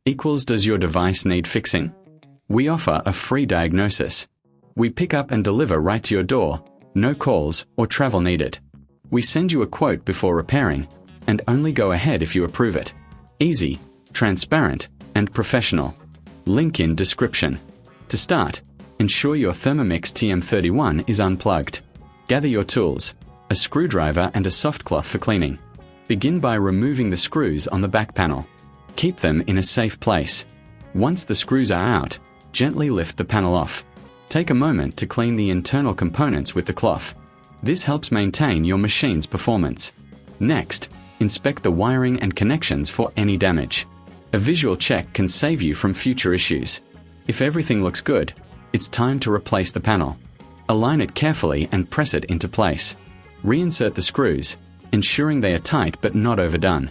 equals does your device need fixing? We offer a free diagnosis. We pick up and deliver right to your door, no calls or travel needed. We send you a quote before repairing, and only go ahead if you approve it. Easy, transparent, and professional. Link in description. To start, ensure your Thermomix TM31 is unplugged. Gather your tools, a screwdriver and a soft cloth for cleaning. Begin by removing the screws on the back panel. Keep them in a safe place. Once the screws are out, gently lift the panel off. Take a moment to clean the internal components with the cloth. This helps maintain your machine's performance. Next, inspect the wiring and connections for any damage. A visual check can save you from future issues. If everything looks good, it's time to replace the panel. Align it carefully and press it into place. Reinsert the screws, ensuring they are tight but not overdone.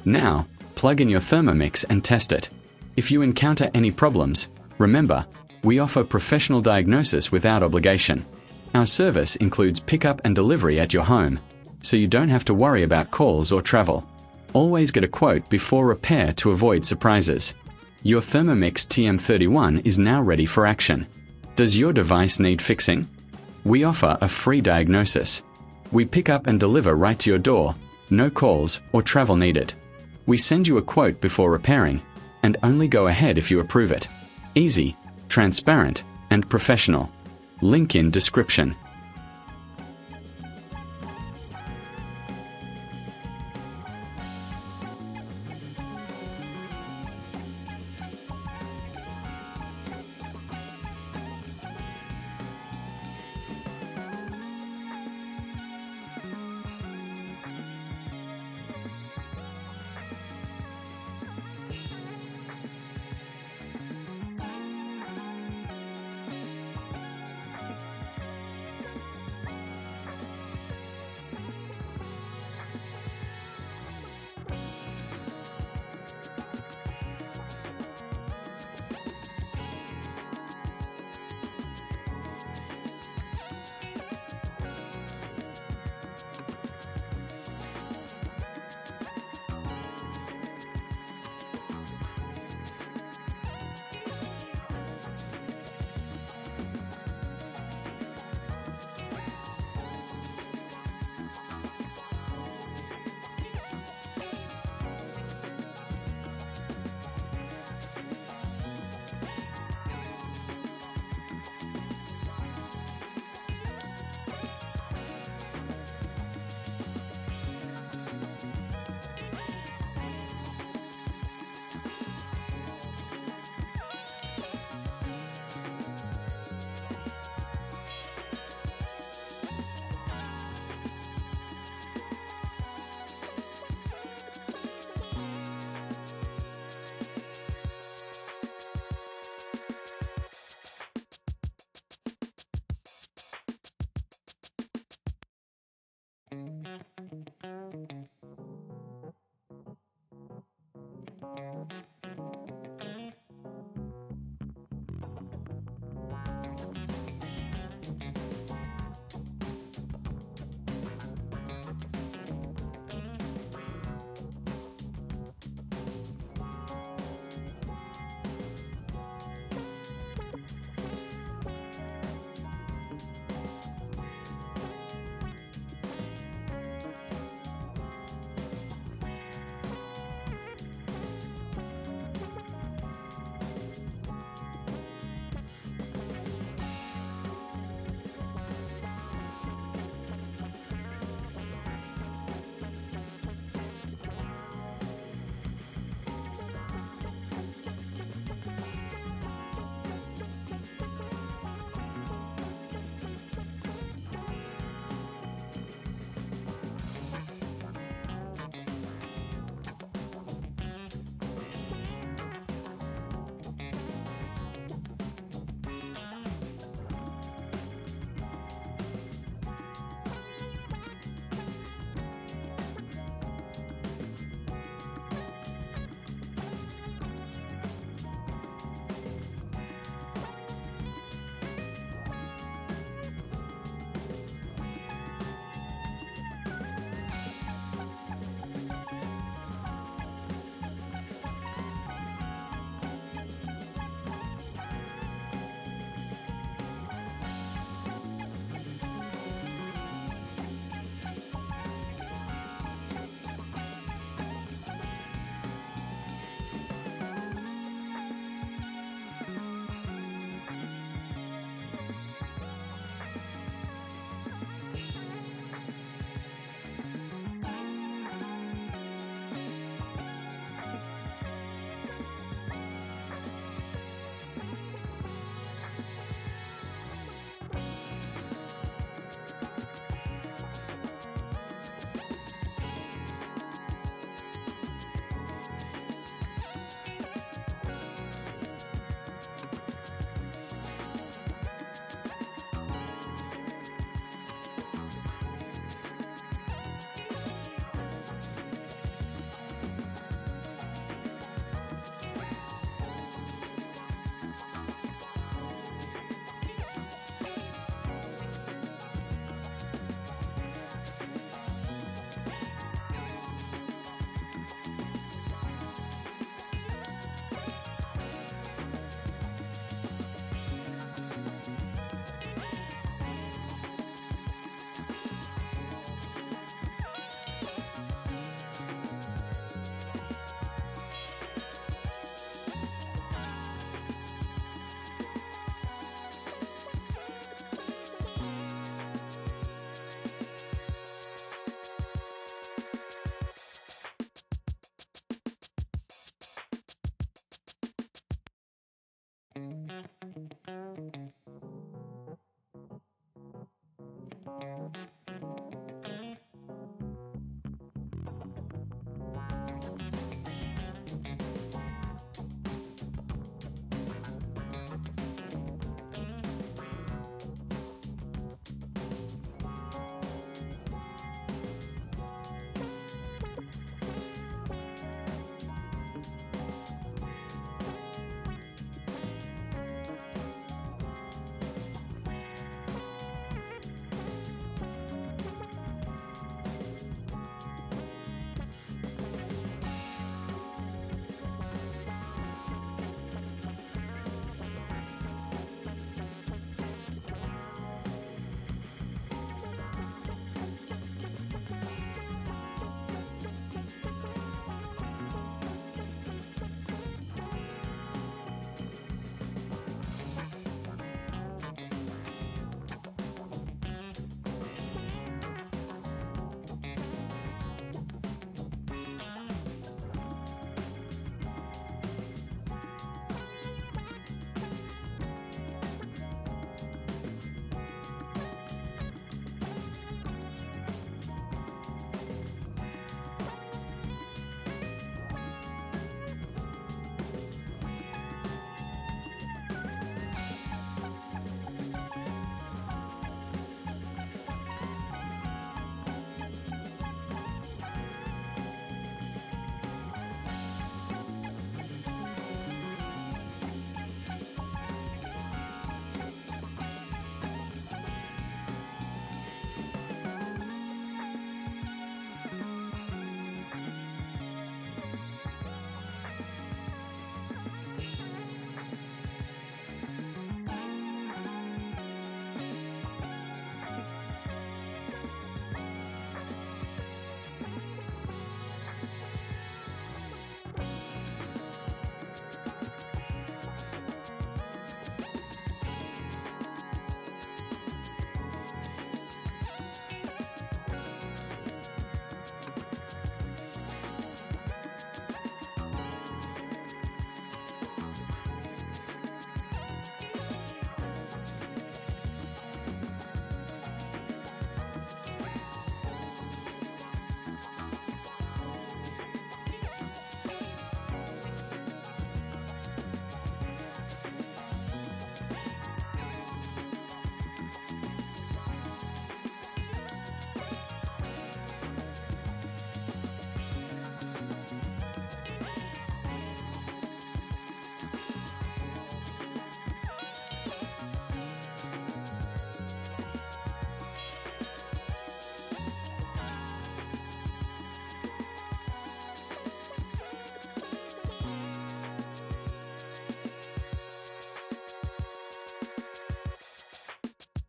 Now, plug in your Thermomix and test it. If you encounter any problems, remember, we offer professional diagnosis without obligation. Our service includes pickup and delivery at your home, so you don't have to worry about calls or travel. Always get a quote before repair to avoid surprises. Your Thermomix TM31 is now ready for action. Does your device need fixing? We offer a free diagnosis. We pick up and deliver right to your door, no calls or travel needed. We send you a quote before repairing, and only go ahead if you approve it. Easy, transparent, and professional. Link in description.